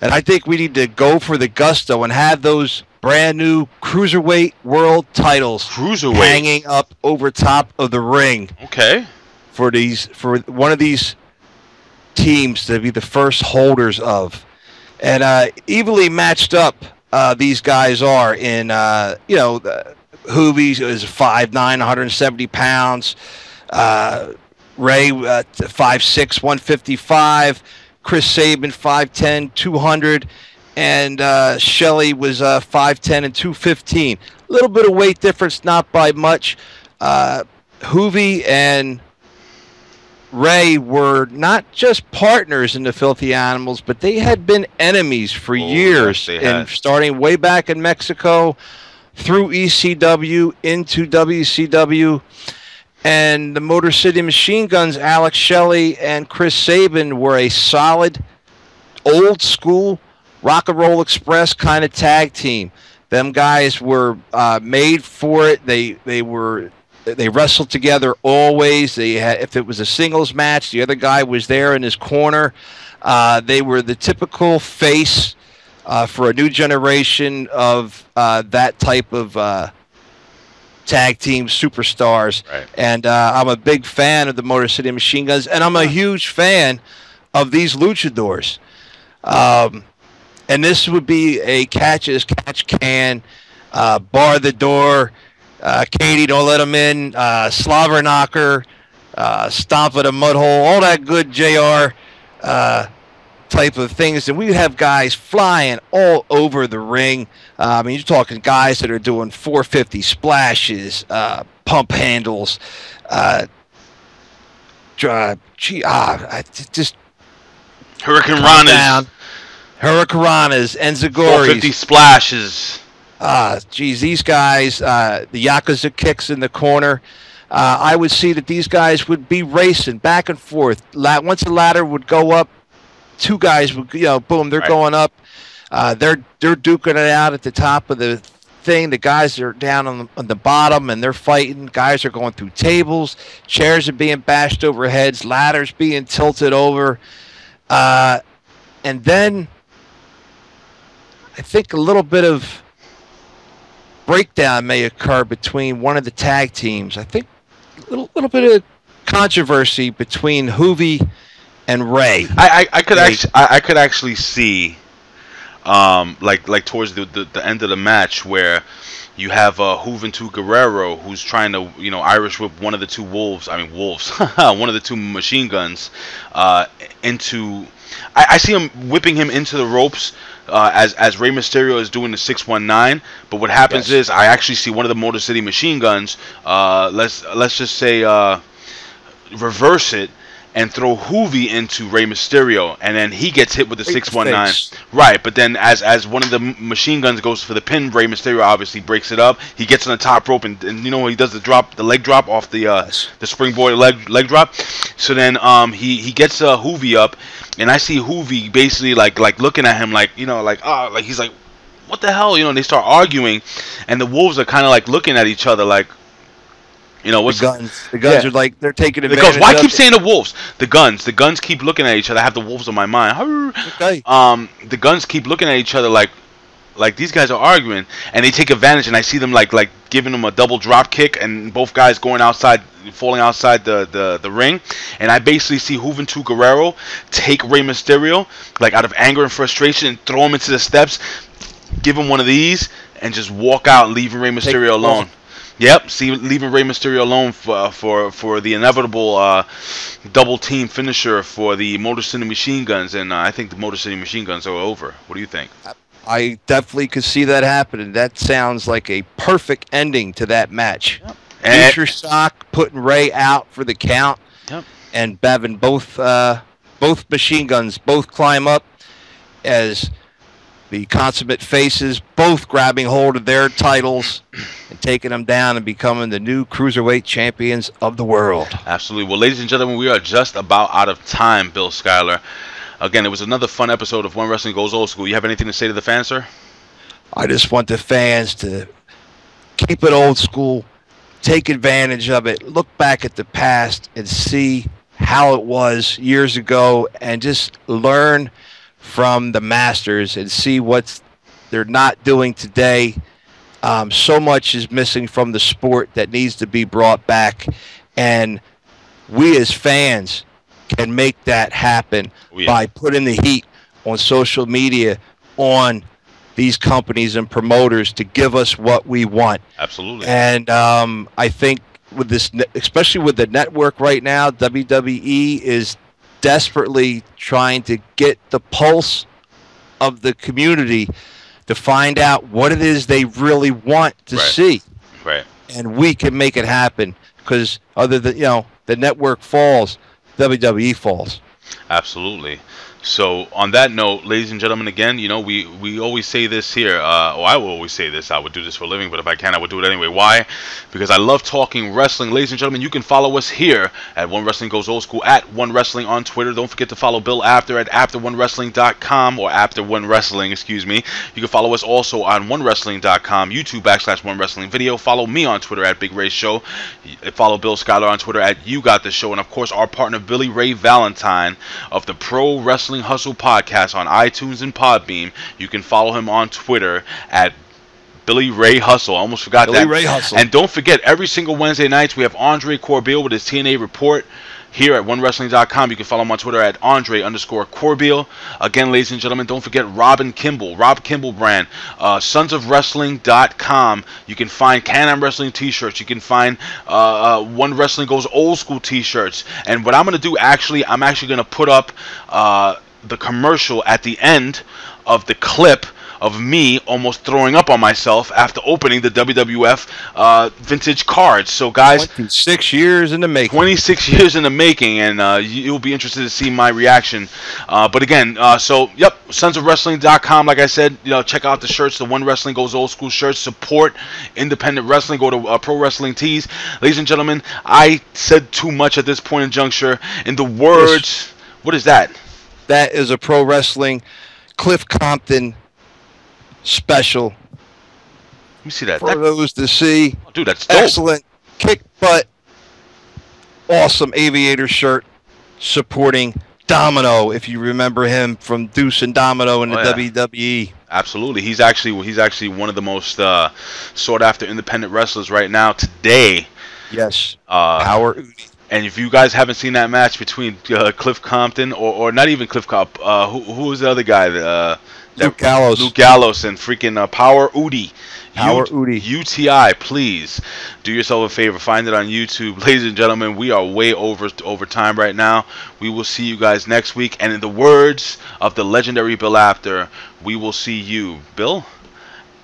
And I think we need to go for the gusto and have those brand new Cruiserweight World titles hanging up over top of the ring. Okay. For one of these teams to be the first holders of. And evenly matched up these guys are in, Juvi is 5'9", 170 pounds. Ray, 5'6", 155. Chris Sabin, 5'10", 200. And Shelley was 5'10", and 215. A little bit of weight difference, not by much. Juvi and Ray were not just partners in the Filthy Animals, but they had been enemies for years. Yes, starting way back in Mexico, through ECW into WCW, and the Motor City Machine Guns, Alex Shelley and Chris Sabin, were a solid, old school Rock and Roll Express kind of tag team. Them guys were made for it. They wrestled together always. If it was a singles match, the other guy was there in his corner. They were the typical face for a new generation of that type of tag team superstars. Right. And I'm a big fan of the Motor City Machine Guns, and I'm a huge fan of these luchadors. And this would be a catch can, bar the door, Katie, don't let him in, slobber knocker, stomp at a mud hole, all that good JR type of things. And we have guys flying all over the ring. I mean, you're talking guys that are doing 450 splashes, pump handles, just Hurricane Ranas. Hurricane Ranas, Enzugoris. 450 splashes. Geez, these guys, the Yakuza kicks in the corner. I would see that these guys would be racing back and forth. Once the ladder would go up, two guys would, boom, they're going up. They're duking it out at the top of the thing. The guys are down on the bottom, and they're fighting. Guys are going through tables. Chairs are being bashed over heads. Ladders being tilted over. And then I think a little bit of breakdown may occur between one of the tag teams. I think a little bit of controversy between Juvi and Ray. I could actually see like towards the end of the match where you have Juventud Guerrero who's trying to Irish whip one of the two wolves one of the two machine guns into. I see him whipping him into the ropes as Rey Mysterio is doing the 619. But what happens is I actually see one of the Motor City Machine Guns. Let's just say reverse it and throw Hoovy into Rey Mysterio, and then he gets hit with the 619. Face. Right, but then as one of the machine guns goes for the pin, Rey Mysterio obviously breaks it up. He gets on the top rope, and you know he does the leg drop off the springboard leg drop. So then he gets Hoovy up, and I see Hoovy basically like looking at him like, you know, like he's like, what the hell, you know? And they start arguing, and the Wolves are kind of like looking at each other like, you know, what's the guns are like, they're taking advantage. Because why keep saying the Wolves? The guns keep looking at each other. I have the Wolves on my mind. Okay. The guns keep looking at each other like these guys are arguing, and they take advantage. And I see them like giving them a double drop kick, and both guys falling outside the ring. And I basically see Juventud Guerrero take Rey Mysterio like out of anger and frustration and throw him into the steps, give him one of these, and just walk out, leaving Rey Mysterio alone. Yep, leaving Rey Mysterio alone for the inevitable double team finisher for the Motor City Machine Guns, and I think the Motor City Machine Guns are over. What do you think? I definitely could see that happening. That sounds like a perfect ending to that match. Yep. Future Shock putting Ray out for the count, yep, and having both machine guns both climb up as the consummate faces, both grabbing hold of their titles and taking them down and becoming the new cruiserweight champions of the world. Absolutely. Well, ladies and gentlemen, we are just about out of time, Bill Schuyler. Again, it was another fun episode of One Wrestling Goes Old School. You have anything to say to the fans, sir? I just want the fans to keep it old school, take advantage of it, look back at the past and see how it was years ago, and just learn from the masters and see what they're not doing today. So much is missing from the sport that needs to be brought back, and we as fans can make that happen by putting the heat on social media on these companies and promoters to give us what we want. Absolutely. And I think with this, especially with the network right now, WWE is desperately trying to get the pulse of the community to find out what it is they really want to see. Right. And we can make it happen, because other than, you know, the network falls, WWE falls. Absolutely. So on that note, ladies and gentlemen, again, you know, we always say this here, or I will always say this, I would do this for a living, but if I can, I would do it anyway. Why? Because I love talking wrestling. Ladies and gentlemen, you can follow us here at One Wrestling Goes Old School, at One Wrestling on Twitter. Don't forget to follow Bill Apter at ApterOneWrestling.com, or Apter One Wrestling, excuse me. You can follow us also on OneWrestling.com, YouTube /One Wrestling Video. Follow me on Twitter at Big Ray Show. Follow Bill Schuyler on Twitter at You Got The Show. And of course, our partner Billy Ray Valentine of the Pro Wrestling Hustle podcast on iTunes and Podbeam. You can follow him on Twitter at Billy Ray Hustle. I almost forgot Billy Ray Hustle. And don't forget, every single Wednesday nights we have Andre Corbeil with his TNA report here at OneWrestling.com. You can follow him on Twitter at Andre_Corbeil. Again, ladies and gentlemen, don't forget Rob Kimball brand, SonsOfWrestling.com. You can find Can-Am Wrestling t-shirts. You can find One Wrestling Goes Old School t-shirts. And what I'm going to do, I'm actually going to put up the commercial at the end of the clip of me almost throwing up on myself after opening the WWF vintage cards. So guys, 26 years in the making. 26 years in the making, and you'll be interested to see my reaction. But again, so yep, SonsOfWrestling.com. Like I said, you know, check out the shirts, the One Wrestling Goes Old School shirts. Support independent wrestling. Go to Pro Wrestling Tees. Ladies and gentlemen, I said too much at this point in juncture. In the words, what is that? That is a Pro Wrestling Cliff Compton special. Let me see that. For those to see. Oh, dude, that's dope. Excellent kick butt, awesome aviator shirt supporting Domino, if you remember him from Deuce and Domino in the WWE. Absolutely. He's actually one of the most sought after independent wrestlers right now today. Yes. Power Udi. And if you guys haven't seen that match between Cliff Compton or not even Cliff Compton, who was the other guy? Luke Gallows. Luke Gallows and freaking Power Udi. Power Udi. UTI, please do yourself a favor. Find it on YouTube. Ladies and gentlemen, we are way over time right now. We will see you guys next week. And in the words of the legendary Bill Apter, we will see you, Bill,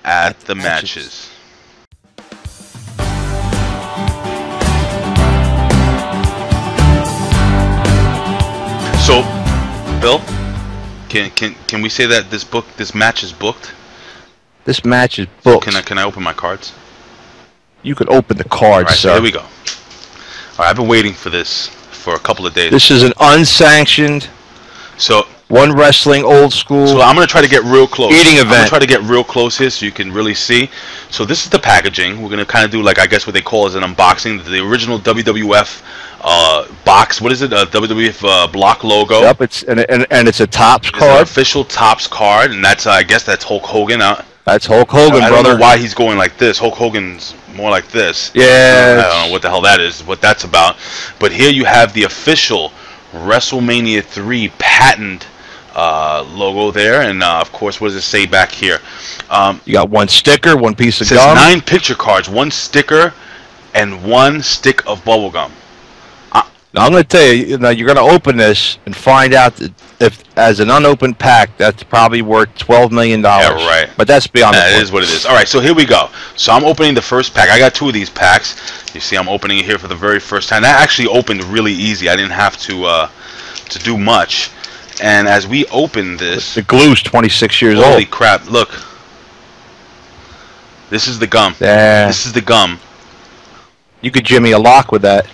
at the matches. Can we say that this match is booked? This match is booked. Can I open my cards? You could open the cards, sir. So here we go. All right, I've been waiting for this for a couple of days. This is an unsanctioned. So One Wrestling Old School. So I'm gonna try to get real close. Eating event. I'm gonna try to get real close here so you can really see. So this is the packaging. We're gonna kind of do like I guess what they call as an unboxing. The original WWF box. What is it? WWF block logo. Yep. It's and it's a Topps It's card. an official Topps card, and that's I guess that's Hulk Hogan. That's Hulk Hogan, I brother. don't know why he's going like this. Hulk Hogan's more like this. Yeah. I don't know what the hell that is. What that's about. But here you have the official WrestleMania 3 patent logo there, and of course, what does it say back here? You got one sticker, one piece of it says gum. 9 picture cards, 1 sticker, and 1 stick of bubble gum. Now, I'm going to tell you, now you're going to open this and find out that if, as an unopened pack, that's probably worth $12 million. Yeah, right. But that's beyond the point. It is what it is. All right, so here we go. So I'm opening the first pack. I got 2 of these packs. You see, I'm opening it here for the very first time. That actually opened really easy. I didn't have to do much. And as we open this, the glue's 26 years old. Holy crap! Look, this is the gum. Yeah. This is the gum. You could Jimmy a lock with that.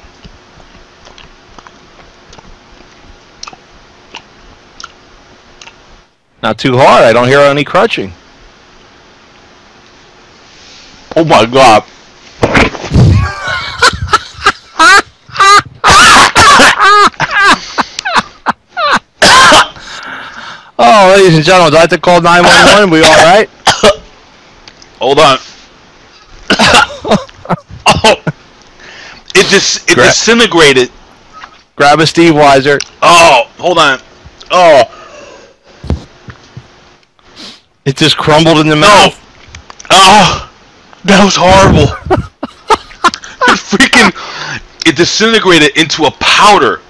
Not too hard. I don't hear any crunching. Oh my god! Oh, ladies and gentlemen, do I have to call 911? We all right? Hold on. Oh, it disintegrated. Grab a Steve Weiser. Oh, hold on. Oh, it just crumbled in the mouth. Oh, that was horrible. It disintegrated into a powder.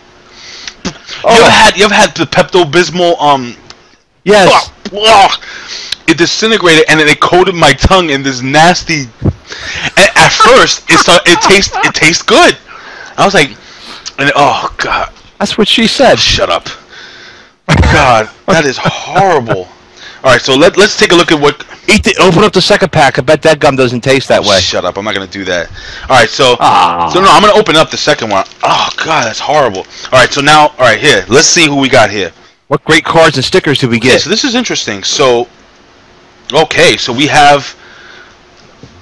Oh. You ever had the Pepto-Bismol? Yes. It disintegrated and then it coated my tongue in this nasty. At first, it tastes good. I was like, oh god. That's what she said. Shut up. God, that is horrible. All right, so let's take a look at what. Open up the second pack. I bet that gum doesn't taste that way. Shut up. I'm not gonna do that. All right, so no, I'm gonna open up the second one. Oh god, that's horrible. All right, so now, all right, here. Let's see who we got here. What great cards and stickers did we get? Okay, so this is interesting. So, okay, so we have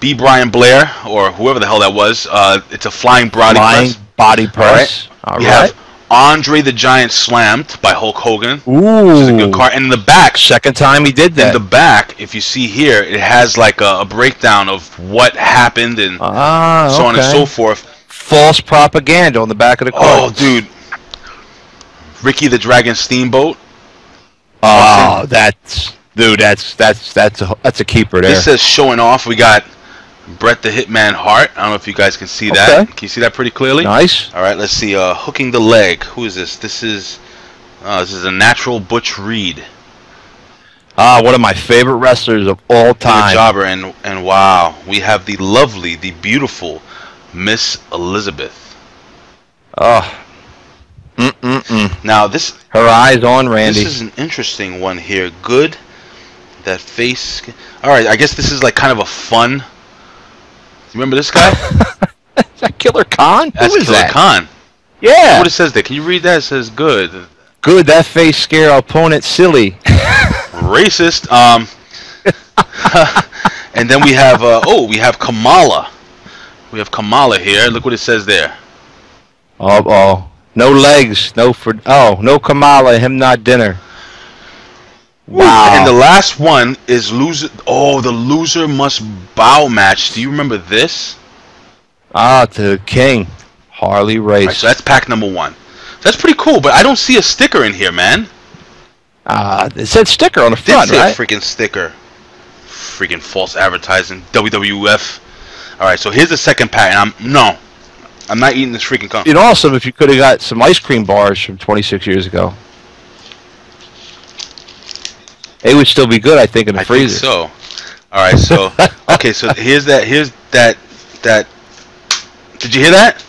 B. Brian Blair or whoever the hell that was. It's a flying body press. All right. We have Andre the Giant Slammed by Hulk Hogan. Ooh. Which is a good card. And in the back, second time he did that. In the back, if you see here, it has like a breakdown of what happened and so on and so forth. False propaganda on the back of the card. Oh, dude. Ricky the Dragon Steamboat. Oh, that's a keeper there. This says showing off. We got Bret the Hitman Hart. I don't know if you guys can see that. Can you see that pretty clearly? Nice. All right, let's see. Hooking the leg. Who is this? This is a natural Butch Reed. One of my favorite wrestlers of all time. Good jobber, and wow, we have the lovely, the beautiful Miss Elizabeth. Oh. Now this. Her eyes on Randy. This is an interesting one here. Good. That face. All right, I guess this is like kind of a fun. Remember this guy? Is that Killer Khan? That's Who is Killer that? Khan. Yeah. What it says there? Can you read that? It says good. Good. That face scare opponent silly. Racist. And then we have we have Kamala. We have Kamala here. Look what it says there. Oh. No legs. No Kamala. Him not dinner. Wow. And the last one is loser. Oh, the loser must bow match. Do you remember this? To the king, Harley Race. Right, so that's pack number 1. So that's pretty cool, but I don't see a sticker in here, man. It said sticker on the front, right? Freaking sticker. Freaking false advertising. WWF. All right, so here's the second pack, and I'm not eating this freaking cum. It'd be awesome if you could have got some ice cream bars from 26 years ago. They would still be good, I think, in the freezer. I think so. All right, so okay, so here's that. Did you hear that?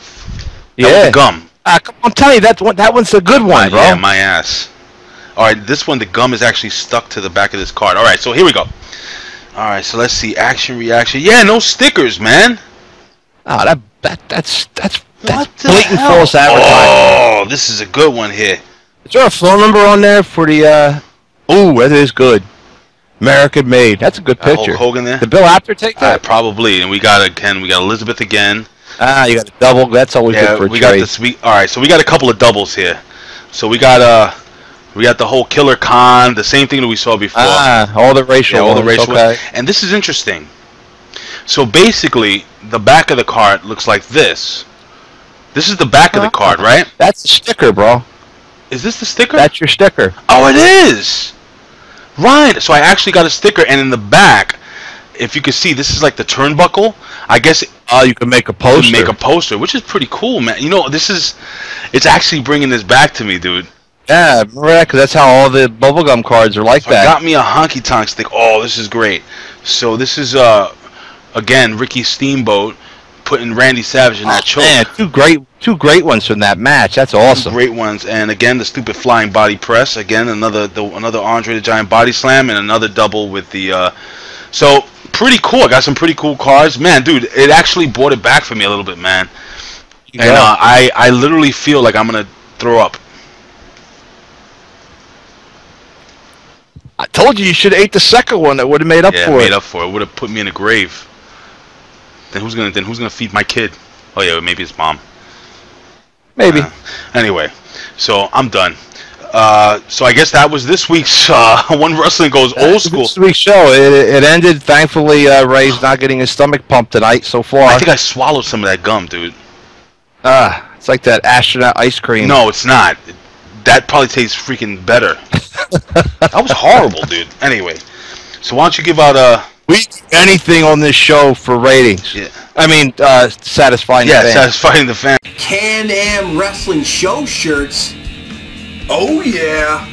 Yeah. That was the gum. I'm telling you, that one's a good one, bro. Yeah, my ass. All right, this one, the gum is actually stuck to the back of this card. All right, so here we go. All right, so let's see. Action, reaction. Yeah, no stickers, man. Oh, that's What the blatant hell? false advertising. Oh, this is a good one here. Is there a phone number on there for the? Ooh, that is good. American made. That's a good picture. Hogan there. Did Bill Apter take that? Probably. And we got Elizabeth again. Ah, you got a double. That's always good for a we trade. got this. All right, so we got a couple of doubles here. So we got the whole Killer Khan, the same thing that we saw before. Ah, all the racial ones. All the racial okay. ones. And this is interesting. So basically, the back of the card looks like this. This is the back of the card, right? That's the sticker, bro. Is this the sticker? That's your sticker. Oh, it is. Right. So I actually got a sticker, and in the back, if you can see, this is like the turnbuckle. I guess. You can make a poster. You can make a poster, which is pretty cool, man. You know, it's actually bringing this back to me, dude. Yeah, remember that? Because that's how all the bubblegum cards are like So that. I got me a honky tonk stick. Oh, this is great. So this is again Ricky Steamboat putting Randy Savage in that choke. Man, two great ones from that match. That's awesome. Great ones. And again, the stupid flying body press. Again, another Andre the Giant body slam, and another double with the. So pretty cool. I got some pretty cool cards, man. Dude, it actually brought it back for me a little bit, man. And I literally feel like I'm gonna throw up. I told you should have ate the second one. That would have made up for it. Yeah, made up for it. Would have put me in a grave. Then who's gonna feed my kid? Oh yeah, maybe his mom. Maybe. Anyway, so I'm done. So I guess that was this week's One Wrestling Goes Old School. This week's show. It ended. Thankfully, Ray's not getting his stomach pumped tonight so far. I think I swallowed some of that gum, dude. It's like that astronaut ice cream. No, it's not. That probably tastes freaking better. That was horrible, dude. Anyway, so why don't you give out We do anything on this show for ratings. Yeah. I mean, satisfying the fans. satisfying the fans. Can-Am Wrestling show shirts. Oh yeah.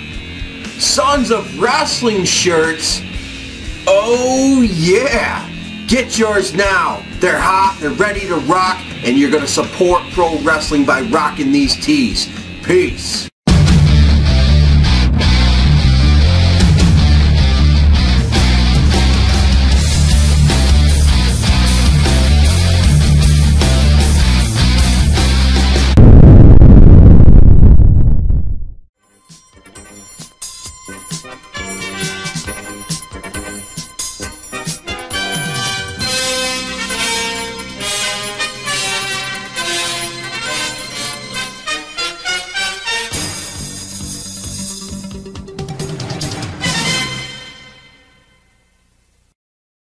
Sons of Wrestling shirts. Oh yeah. Get yours now. They're hot, they're ready to rock, and you're going to support pro wrestling by rocking these tees. Peace.